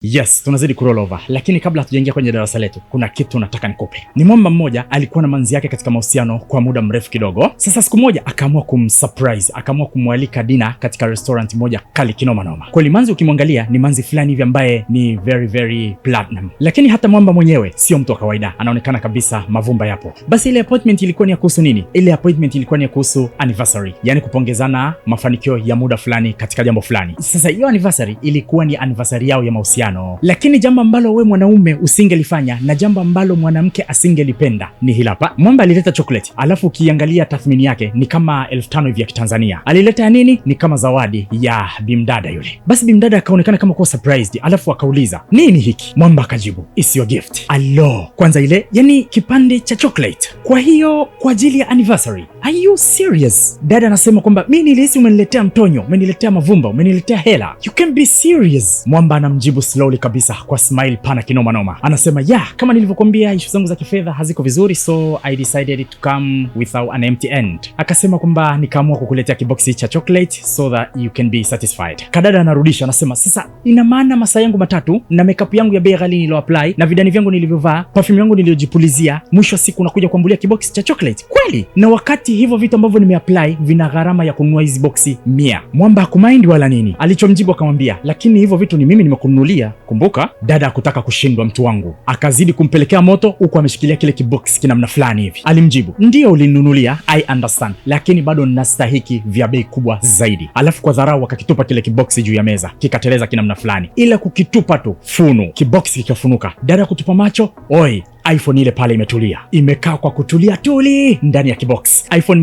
Yes, tunazidi kuroll over. Lakini kabla hatujaingia kwenye darasa letu, kuna kitu nataka nikupe. Ni mwamba mmoja alikuwa na manzi yake katika mahusiano kwa muda mrefu kidogo. Sasa siku moja akaamua kumsurprise, akaamua kumwalika dina katika restaurant moja kali kinoma noma. Kweli manzi ukimwangalia ni manzi fulani hivi ambaye ni very platinum. Lakini hata mwamba mwenyewe sio mtu wa kawaida. Anaonekana kabisa mavumba yapo. Basi ile appointment ilikuwa ni ya kuhusu nini? Ile appointment ilikuwa ni ya kuhusu anniversary. Yaani kupongezana mafanikio ya muda fulani katika jambo fulani. Sasa hiyo anniversary ilikuwa ni anniversary yao ya mahusiano. Lakini jambo ambalo we mwanaume usingelifanya na jambo ambalo mwanamke asingelipenda ni hili hapa. Mwamba alileta chocolate, alafu ukiangalia tathmini yake ni kama 5,000 hivi ya Kitanzania. Alileta ya nini? Ni kama zawadi ya bimdada yule. Basi bimdada akaonekana kama kuwa surprised, alafu akauliza, "Nini hiki?" Mwamba akajibu, "It's your gift." Alo, kwanza ile, yani kipande cha chocolate. Kwa hiyo kwa ajili ya anniversary. Are you serious? Dada anasema kwamba mimi nilihisi umeniletea mtonyo, umeniletea mavumba, umeniletea hela. You can be serious. Mwamba anamjibu slowly kabisa kwa smile pana kinoma noma. Anasema, "Yeah, kama nilivyokuambia issue zangu za kifedha haziko vizuri, so I decided to come without an empty end." Akasema kwamba nikaamua kukuletea kiboksi cha chocolate so that you can be satisfied. Kadada anarudisha anasema, "Sasa ina maana masaa yangu matatu na makeup yangu ya bei ghali nilo apply na vidani vyangu nilivyovaa, perfume yangu niliyojipulizia, mwisho wa siku unakuja kuambulia kiboksi cha chocolate? Kweli? Na wakati hivyo vitu ambavyo nimeapply vina gharama ya kununua hizi boksi 100. Mwamba hakumind wala nini. Alichomjibu akamwambia, "Lakini hivyo vitu ni mimi nimekununulia." Kumbuka, dada hakutaka kushindwa mtu wangu. Akazidi kumpelekea moto huku ameshikilia kile kiboksi kinamna fulani hivi. Alimjibu, "Ndio ulininunulia, I understand, lakini bado ninastahiki vya bei kubwa zaidi." Alafu kwa dharau akakitupa kile kiboksi juu ya meza, kikateleza kinamna fulani. Ila kukitupa tu, funu, kiboksi kikafunuka. Dada kutupa macho, oi, iPhone ile pale imetulia. Imekaa kwa kutulia tuli ndani ya kibox. iPhone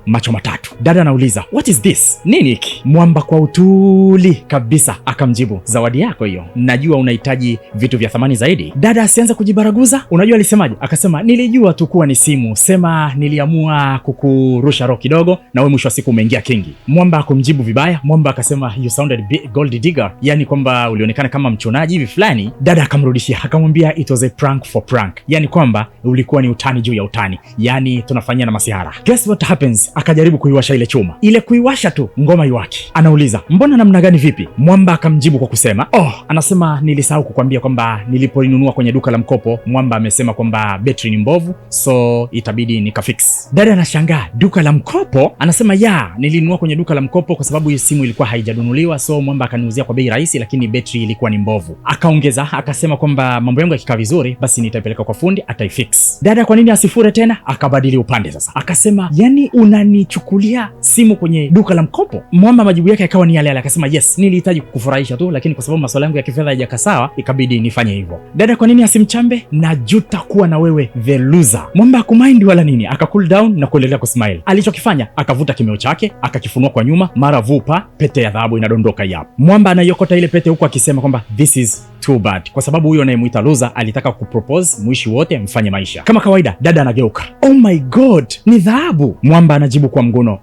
macho matatu. Dada anauliza, "What is this? Nini hiki?" Mwamba kwa utuli kabisa akamjibu, "Zawadi yako hiyo. Najua unahitaji vitu vya thamani zaidi." Dada asianza kujibaraguza. Unajua alisemaje? Akasema, "Nilijua tu kuwa ni simu. Sema niliamua kukurusha roho kidogo na wewe mwisho wa siku umeingia kingi." Mwamba akumjibu vibaya. Mwamba akasema, "You sounded gold digger." Yani kwamba ulionekana kama mchonaji hivi fulani. Dada akamrudishia akamwambia, "It was a prank for prank." Yani kwamba ulikuwa ni utani juu ya utani, yani tunafanyia na masihara. Guess what happens? Akajaribu kuiwasha ile chuma. Ile kuiwasha tu ngoma iwaki. Anauliza, "Mbona namna gani vipi?" Mwamba akamjibu kwa kusema, anasema, "Nilisahau kukwambia kwamba nilipoinunua kwenye duka la mkopo, Mwamba amesema kwamba betri ni mbovu, so itabidi nikafix." Dada anashangaa, "Duka la mkopo?" Anasema, nilinunua kwenye duka la mkopo kwa sababu hiyo simu ilikuwa haijanunuliwa, so Mwamba akaniuzia kwa bei rahisi, lakini betri ilikuwa ni mbovu." Akaongeza akasema kwamba mambo yangu yakikaa vizuri basi nitaipeleka kwa fundi ataifix. Dada kwa nini asifure tena? Akabadili upande sasa. Akasema, "Yani unanichukulia simu kwenye duka la mkopo?" Mwamba majibu yake akawa ni yale yale. Akasema, "Yes, nilihitaji kukufurahisha tu, lakini kwa sababu masuala yangu ya kifedha hayajakaa sawa, ikabidi nifanye hivyo." Dada kwa nini asimchambe? "Najuta kuwa na wewe the loser." Mwamba hakumind wala nini, aka cool down na kuendelea kusmile. Alichokifanya, akavuta kimeo chake, akakifunua kwa nyuma, mara vupa, pete ya dhahabu inadondoka hapo. Mwamba anaiokota ile pete huku akisema kwamba this is too bad, kwa sababu huyo anayemuita loser alitaka kupropose mwishi wote mfanye maisha. Kama kawaida, dada anageuka, "Oh my god, ni dhahabu." Mwamba anajibu kwa mguno,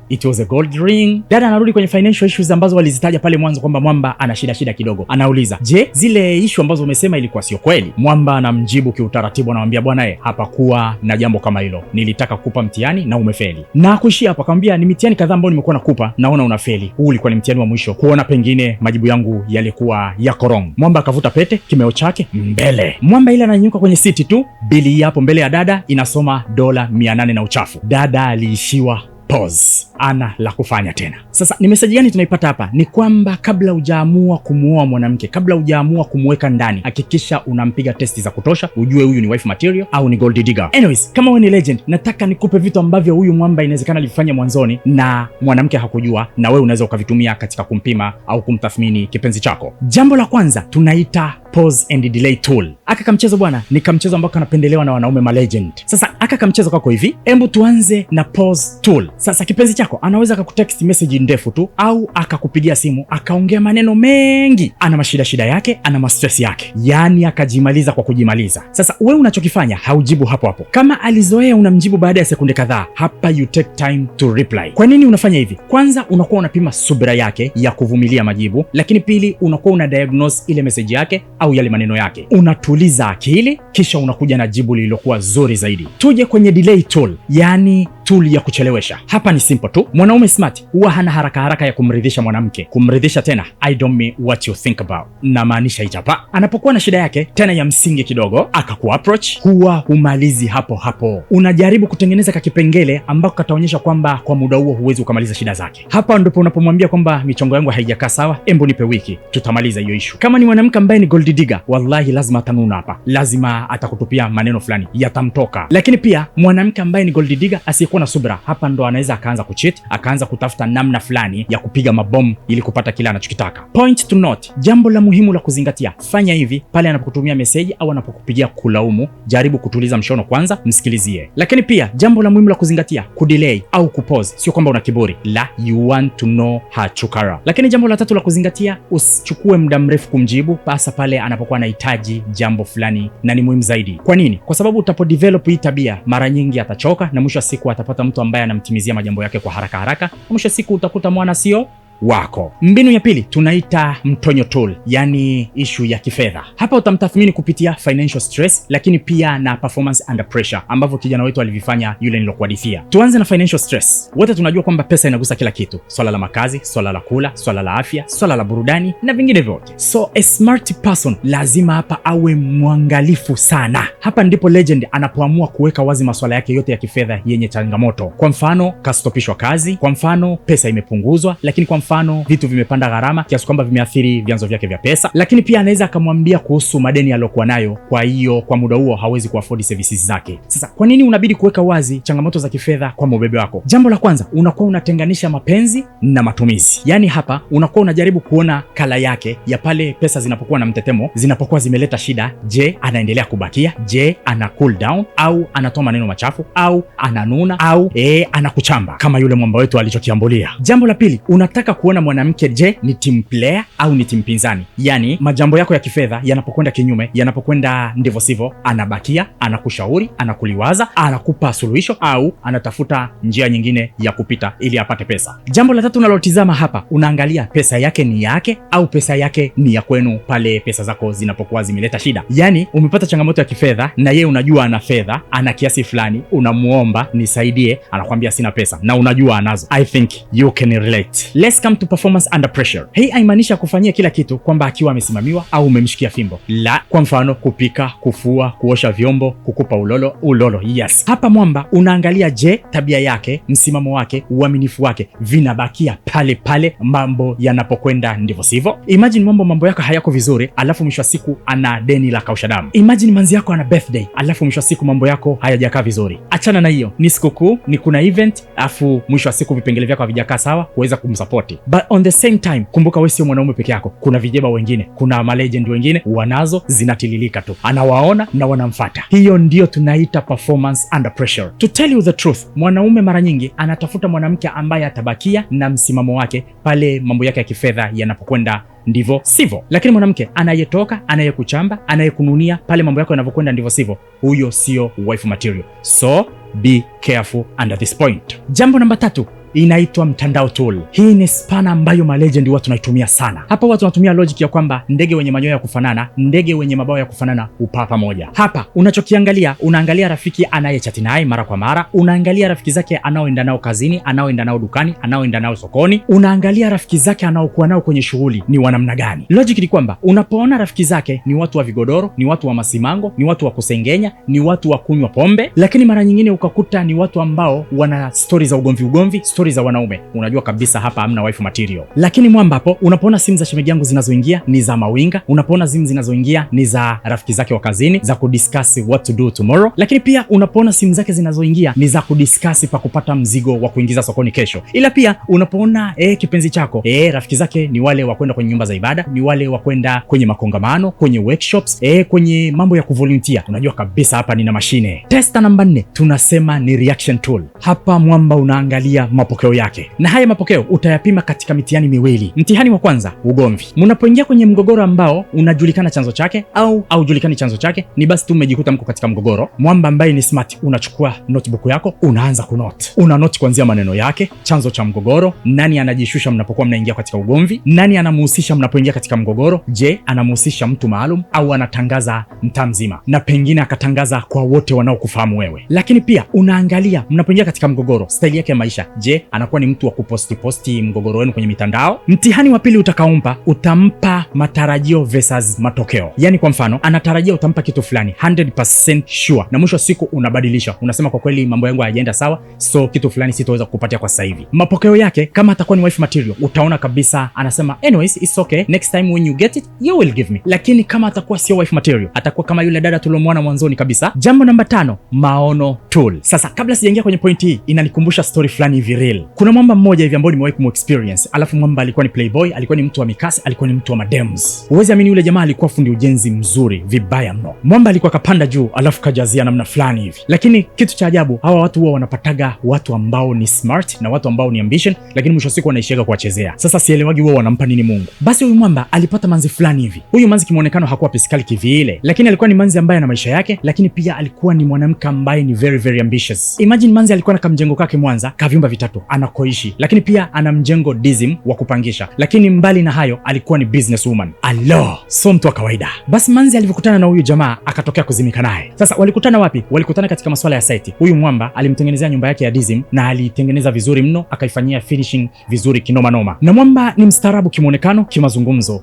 "It was a gold ring." Dada anarudi kwenye financial issues ambazo walizitaja pale mwanzo kwamba Mwamba ana shida kidogo. Anauliza, "Je, zile issue ambazo umesema ilikuwa sio kweli?" Mwamba anamjibu kiutaratibu, anamwambia, "Bwana hapakuwa na jambo kama hilo. Nilitaka kukupa mtihani na umefeli." Na kuishia hapo akamwambia, "Ni mitihani kadhaa ambayo nimekuwa nakupa, naona unafeli. Huu ulikuwa ni mtihani wa mwisho kuona pengine majibu yangu yalikuwa yako wrong." Mwamba akavuta pete, kimeo chake mbele. Mwamba ile ananyuka kwenye siti tu, bili hapo mbele ya dada inasoma $800 na uchafu. Dada aliishiwa pause. Ana la kufanya tena. Sasa ni message gani tunaipata hapa? Ni kwamba kabla hujaamua kumuoa mwanamke, kabla hujaamua kumweka ndani, hakikisha unampiga testi za kutosha, ujue huyu ni wife material au ni gold digger. Anyways, kama wewe ni legend, nataka nikupe vitu ambavyo huyu Mwamba inawezekana alifanya mwanzoni na mwanamke hakujua, na wewe unaweza ukavitumia katika kumpima au kumtathmini kipenzi chako. Jambo la kwanza tunaita pause and delay tool. Aka kamchezo bwana, ni kamchezo ambako kanapendelewa na wanaume ma legend. Sasa aka kamchezo kako hivi, hebu tuanze na pause tool. Sasa kipenzi chako anaweza akakutext message ndefu tu au akakupigia simu akaongea maneno mengi, ana mashida yake, ana mastress yake, yani akajimaliza kwa kujimaliza. Sasa wewe unachokifanya haujibu hapo hapo. Kama alizoea unamjibu baada ya sekunde kadhaa, hapa you take time to reply. Kwa nini unafanya hivi? Kwanza unakuwa unapima subira yake ya kuvumilia majibu, lakini pili unakuwa una diagnose ile message yake au yale maneno yake, unatuliza akili, kisha unakuja na jibu lililokuwa zuri zaidi. Tuje kwenye delay tool, yani tool ya kuchelewesha. Hapa ni simple tu. Mwanaume smart huwa hana haraka ya kumridhisha mwanamke. Kumridhisha tena, I don't mean what you think about. Na maanisha hapa. Anapokuwa na shida yake tena ya msingi kidogo, akakuapproach, huwa humalizi hapo hapo. Unajaribu kutengeneza kakipengele ambako kataonyesha kwamba kwa muda huo huwezi ukamaliza shida zake. Hapa ndipo unapomwambia kwamba michongo yangu haijakaa sawa, embo nipe wiki, tutamaliza hiyo issue. Kama ni mwanamke ambaye ni gold digger, wallahi lazima atanuna hapa. Lazima atakutupia maneno fulani yatamtoka. Lakini pia mwanamke ambaye ni gold digger asiyekuwa na subira, hapa ndo anaweza akaanza kucheat, akaanza kutafuta namna fulani ya kupiga mabomu ili kupata kile anachokitaka. Point to note, jambo la muhimu la kuzingatia, fanya hivi pale anapokutumia message au anapokupigia kulaumu, jaribu kutuliza mshono kwanza, msikilizie. Lakini pia jambo la muhimu la kuzingatia, kudelay au kupause, sio kwamba una kiburi, la, you want to know her true color. Lakini jambo la tatu la kuzingatia, usichukue muda mrefu kumjibu, hasa pale anapokuwa anahitaji jambo fulani na ni muhimu zaidi. Kwa nini? Kwa sababu utapodevelop hii tabia, mara nyingi atachoka na mwisho wa siku atapata mtu ambaye anamtimizia majambo yake kwa haraka na mwisho wa siku utakuta mwana sio wako. Mbinu ya pili tunaita mtonyo tool, yani issue ya kifedha. Hapa utamtathmini kupitia financial stress, lakini pia na performance under pressure ambavyo kijana wetu alivifanya yule nilokuhadithia. Tuanze na financial stress. Wote tunajua kwamba pesa inagusa kila kitu, swala la makazi, swala la kula, swala la afya, swala la burudani na vingine vyote. So a smart person lazima hapa awe mwangalifu sana. Hapa ndipo legend anapoamua kuweka wazi masuala yake yote ya kifedha yenye changamoto. Kwa mfano kastopishwa kazi, kwa mfano pesa imepunguzwa, lakini kwa mfano vitu vimepanda gharama kiasi kwamba vimeathiri vyanzo vyake vya pesa. Lakini pia anaweza akamwambia kuhusu madeni aliyokuwa nayo, kwa hiyo kwa muda huo hawezi kuafford services zake. Sasa kwa nini unabidi kuweka wazi changamoto za kifedha kwa mbebe wako? Jambo la kwanza, unakuwa unatenganisha mapenzi na matumizi. Yaani hapa unakuwa unajaribu kuona kala yake ya pale pesa zinapokuwa na mtetemo, zinapokuwa zimeleta shida. Je, anaendelea kubakia? Je, ana cool down au anatoa maneno machafu au ananuna au anakuchamba kama yule mwamba wetu alichokiambulia? Jambo la pili, unataka kuona mwanamke, je, ni team player au ni team pinzani? Yani majambo yako ya kifedha yanapokwenda kinyume, yanapokwenda ndivyo sivyo, anabakia, anakushauri, anakuliwaza, anakupa suluhisho au anatafuta njia nyingine ya kupita ili apate pesa. Jambo la tatu unalotizama hapa, unaangalia pesa yake ni yake au pesa yake ni ya kwenu pale pesa zako zinapokuwa zimeleta shida. Yani umepata changamoto ya kifedha na yeye unajua ana fedha, ana kiasi fulani, unamuomba nisaidie, anakuambia sina pesa na unajua anazo. I think you can relate. Let's come to performance under pressure. Hii haimaanisha kufanyia kila kitu kwamba akiwa amesimamiwa au umemshikia fimbo. La, kwa mfano kupika, kufua, kuosha vyombo, kukupa ulolo. Yes. Hapa mwamba unaangalia, je, tabia yake, msimamo wake, uaminifu wake vinabakia pale pale mambo yanapokwenda ndivyo sivyo. Imagine mambo yako hayako vizuri, alafu mwisho wa siku ana deni la kausha damu. Imagine manzi yako ana birthday, alafu mwisho wa siku mambo yako hayajakaa vizuri. Achana na hiyo, ni sikukuu, ni kuna event, alafu mwisho wa siku vipengele vyako havijakaa sawa kuweza kumsupport. But on the same time, kumbuka wewe sio mwanaume peke yako. Kuna vijeba wengine, kuna malegend wengine wanazo zinatililika tu, anawaona na wanamfuata. Hiyo ndio tunaita performance under pressure. To tell you the truth, mwanaume mara nyingi anatafuta mwanamke ambaye atabakia na msimamo wake pale mambo yake ya kifedha yanapokwenda ndivyo sivyo. Lakini mwanamke anayetoka, anayekuchamba, anayekununia pale mambo yako yanavyokwenda ndivyo sivyo, huyo sio wife material. So be careful under this point. Jambo namba 3 inaitwa mtandao tool. Hii ni spana ambayo malegend watu wanaitumia sana. Hapa watu wanatumia logic ya kwamba ndege wenye manyoya ya kufanana, ndege wenye mabawa ya kufanana hupaa pamoja. Hapa unachokiangalia, unaangalia rafiki anayechati naye mara kwa mara, unaangalia rafiki zake anaoenda nao kazini, anaoenda nao dukani, anaoenda nao sokoni, unaangalia rafiki zake anaokuwa nao kwenye shughuli ni wanamna gani. Logic ni kwamba unapoona rafiki zake ni watu wa vigodoro, ni watu wa masimango, ni watu wa kusengenya, ni watu wa kunywa pombe, lakini mara nyingine ukakuta ni watu ambao wana stories za ugomvi, stories za wanaume, unajua kabisa hapa hamna wife material. Lakini mwamba hapo, unapoona simu za shemeji yangu zinazoingia ni za mawinga, unapoona simu zinazoingia ni za rafiki zake wa kazini, za kudiscuss what to do tomorrow. Lakini pia unapoona simu zake zinazoingia ni za kudiscuss pa kupata mzigo wa kuingiza sokoni kesho. Ila pia unapoona kipenzi chako rafiki zake ni wale wa kwenda kwenye nyumba za ibada, ni wale wa kwenda kwenye makongamano, kwenye workshops, kwenye mambo ya kuvolunteer, unajua kabisa hapa nina mashine. Testa namba 4 tunasema ni reaction tool. Hapa mwamba unaangalia mapokeo yake, na haya mapokeo utayapima katika mitihani miwili. Mtihani wa kwanza, ugomvi. Mnapoingia kwenye mgogoro ambao unajulikana chanzo chake au haujulikani chanzo chake, ni basi tu mmejikuta mko katika mgogoro, mwamba ambaye ni smart unachukua notebook yako, unaanza kunote. Una note kuanzia maneno yake, chanzo cha mgogoro, nani anajishusha mnapokuwa mnaingia katika ugomvi, nani anamhusisha mnapoingia katika mgogoro. Je, anamhusisha mtu maalum au anatangaza mtaa mzima, na pengine akatangaza kwa wote wanaokufahamu wewe. Lakini pia unaangalia mnapoingia katika mgogoro, staili yake ya maisha. Je, anakuwa ni mtu wa kuposti mgogoro wenu kwenye mitandao? Mtihani wa pili utakaompa, utampa matarajio versus matokeo. Yani kwa mfano, anatarajia utampa kitu fulani 100% sure, na mwisho wa siku unabadilisha, unasema kwa kweli mambo yangu hayajaenda sawa, so kitu fulani sitaweza kukupatia kwa sasa hivi. Mapokeo yake, kama atakuwa ni wife material, utaona kabisa anasema anyways it's okay, next time when you get it you will give me. Lakini kama atakuwa sio wife material, atakuwa kama yule dada tulomwona mwanzoni kabisa. Jambo namba 5, maono tool. Sasa kabla sijaingia kwenye point hii, inanikumbusha story fulani hivi real. Kuna mwamba mmoja hivi ambao nimewahi kumexperience, alafu mwamba alikuwa ni playboy, alikuwa ni mtu wa mikasi, alikuwa ni mtu wa madems. Huwezi amini, yule jamaa alikuwa fundi ujenzi mzuri vibaya mno. Mwamba alikuwa kapanda juu alafu kajazia namna fulani hivi. Lakini kitu cha ajabu, hawa watu huwa wanapataga watu ambao ni smart na watu ambao ni ambition, lakini mwisho wa siku wanaishiaga kuwachezea. Sasa sielewagi huwa wanampa nini Mungu. Basi huyu mwamba alipata manzi fulani hivi. Huyu manzi kimuonekano hakuwa piskali kivile, lakini alikuwa ni manzi ambaye ana maisha yake, lakini pia alikuwa ni mwanamke ambaye ni very very ambitious. Imagine manzi alikuwa na kamjengo kake Mwanza, kavyumba vitatu anakoishi, lakini pia ana mjengo Dizim wa kupangisha. Lakini mbali na hayo alikuwa ni business woman. Alo, so mtu wa kawaida. Basi manzi alivyokutana na huyu jamaa akatokea kuzimika naye. Sasa walikutana wapi? Walikutana katika masuala ya site. Huyu mwamba alimtengenezea nyumba yake ya Dizim na alitengeneza vizuri mno, akaifanyia finishing vizuri kinoma noma. Na mwamba ni mstaarabu kimuonekano, kimazungumzo.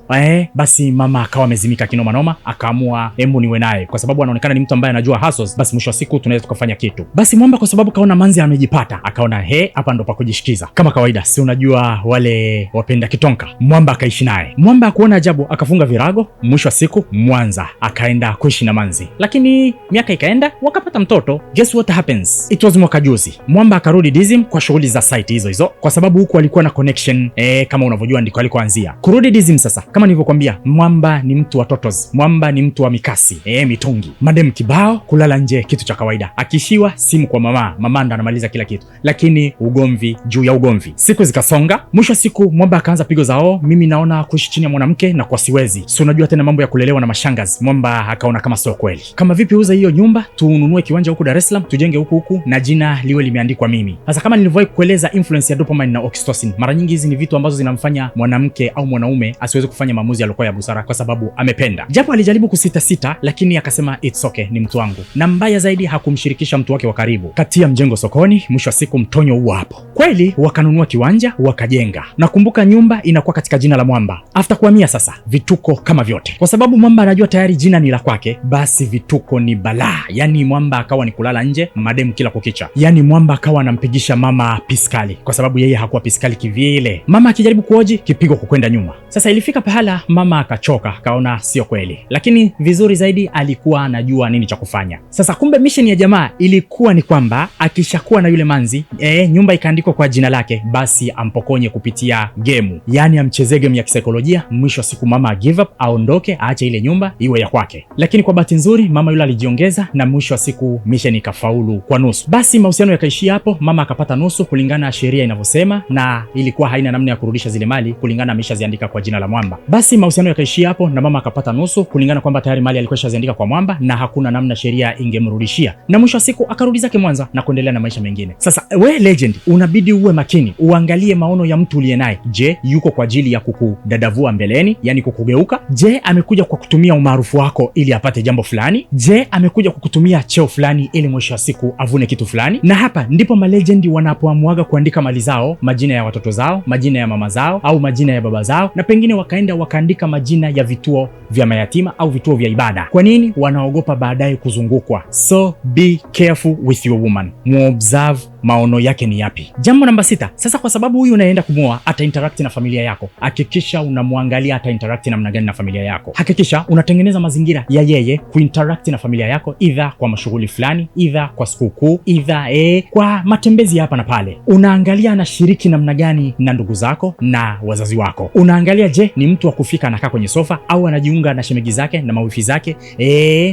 Basi mama akawa amezimika kinoma noma, akaamua hebu niwe naye kwa sababu anaonekana ni mtu ambaye anajua hustles, basi mwisho wa siku tunaweza tukafanya kitu. Basi mwamba kwa sababu kaona manzi amejipata, akaona hapa ndo pa kujishikiza. Kama kawaida, si unajua wale wapenda kitonka. Mwamba akaishi naye. Mwamba akuona ajabu, akafunga virago. Mwisho wa siku Mwanza akaenda kuishi na manzi. Lakini miaka ikaenda, wakapata mtoto. Guess what happens? It was mwaka juzi. Mwamba akarudi Dizim kwa shughuli za site hizo kwa sababu huku alikuwa na connection, kama unavyojua ndiko alikoanzia. Kurudi Dizim sasa, kama nilivyokuambia, mwamba ni mtu wa totos. Mwamba ni mtu wa mikasi, mitungi, madem kibao, kulala nje kitu cha kawaida. Akishiwa simu kwa mama ndo anamaliza kila kitu. Lakini ugomvi juu ya ugomvi. Siku zikasonga, mwisho siku mwamba akaanza pigo zao, mimi naona kuishi chini ya mwanamke na kwa siwezi. Si unajua tena mambo ya kulelewa na mashangazi. Mwamba akaona kama sio kweli. Kama vipi uza hiyo nyumba, tununue kiwanja huku Dar es Salaam, tujenge huku na jina liwe limeandikwa mimi. Sasa kama nilivyowahi kueleza, influence ya dopamine na oxytocin, mara nyingi hizi ni vitu ambazo zinamfanya mwanamke au mwanaume asiweze kufanya maamuzi yaliokuwa ya busara kwa sababu amependa. Japo alijaribu kusita, lakini akasema it's okay, ni mtu wangu. Na mbaya zaidi, hakumshirikisha mtu wake wa karibu. Katia mjengo sokoni, mwisho wa siku mtonyo huo hapo. Kweli wakanunua kiwanja, wakajenga. Nakumbuka nyumba inakuwa katika jina la mwamba. After kuhamia sasa, vituko kama vyote. Kwa sababu mwamba anajua tayari jina ni la kwake, basi vituko ni balaa. Yani mwamba akawa ni kulala nje, mademu kila kukicha. Yani mwamba akawa anampigisha mama piskali kwa sababu yeye hakuwa piskali kivile. Mama akijaribu kuoji, kipigo kukwenda nyuma. Sasa ilifika pahala mama akachoka, kaona sio kweli. Lakini vizuri zaidi, alikuwa anajua nini cha kufanya. Sasa kumbe mission ya jamaa ilikuwa ni kwamba akishakuwa na yule manzi, nyumba ikaandikwa kwa jina lake, basi ampokonye kupitia gemu. Yani amchezee game ya kisaikolojia, mwisho wa siku mama give up, aondoke, aache ile nyumba iwe ya kwake. Lakini kwa bahati nzuri mama yule alijiongeza na mwisho wa siku mission ikafaulu kwa nusu. Basi mahusiano yakaishia hapo, mama akapata nusu kulingana na sheria inavyosema, na ilikuwa haina namna ya kurudisha zile mali kulingana na ameshaziandika kwa jina la mwamba. Basi mahusiano yakaishia hapo na mama akapata nusu kulingana kwamba tayari mali alikuwa shaziandika kwa mwamba na hakuna namna sheria ingemrudishia. Na mwisho wa siku akarudi zake Mwanza na kuendelea na maisha mengine. Sasa we legend, unabidi uwe makini, uangalie maono ya mtu uliye naye. Je, yuko kwa ajili ya kukudadavua mbeleni, yani kukugeuka? Je, amekuja kwa kutumia umaarufu wako ili apate jambo fulani? Je, amekuja kukutumia cheo fulani ili mwisho wa siku avune kitu fulani? Na hapa ndipo malegendi wanapoamuaga kuandika mali zao, majina ya watoto zao, majina ya mama zao au majina ya baba zao, na pengine wakaenda wakaandika majina ya vituo vya mayatima au vituo vya ibada. Kwa nini? Wanaogopa baadaye kuzungukwa. So be careful with your woman. Muobserve maono yake ni yapi. Jambo namba 6. Sasa kwa sababu huyu unaenda kumuoa ata interact na familia yako, hakikisha unamwangalia ata interact namna gani na familia yako. Hakikisha unatengeneza mazingira ya yeye kuinteract na familia yako, either kwa mashughuli fulani, either kwa sikukuu, either kwa matembezi hapa na pale. Unaangalia anashiriki namna gani na ndugu zako na wazazi wako. Unaangalia je, ni mtu wa kufika anakaa kwenye sofa au anajiunga na shemegi zake na mawifi zake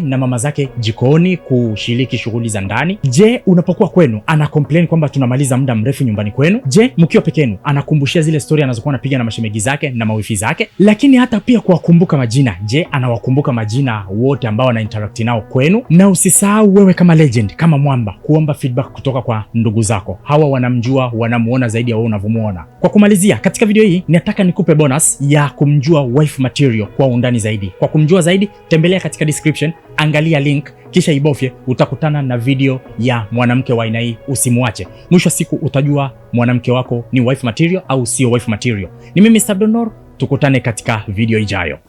na mama zake jikoni kushiriki shughuli za ndani. Je, unapokuwa kwenu ana complain complain kwamba tunamaliza muda mrefu nyumbani kwenu? Je, mkiwa peke yenu anakumbushia zile story anazokuwa anapiga na mashemegi zake na mawifi zake? Lakini hata pia kuwakumbuka majina, je, anawakumbuka majina wote ambao ana interact nao kwenu? Na usisahau wewe kama legend, kama mwamba, kuomba feedback kutoka kwa ndugu zako. Hawa wanamjua, wanamuona zaidi ya wewe unavyomuona. Kwa kumalizia, katika video hii nataka nikupe bonus ya kumjua wife material kwa undani zaidi. Kwa kumjua zaidi, tembelea katika description, angalia link kisha ibofye, utakutana na video ya mwanamke wa aina hii. Usimwache. Mwisho wa siku utajua mwanamke wako ni wife material au sio wife material. Ni mimi Mr. Abdul Noor, tukutane katika video ijayo.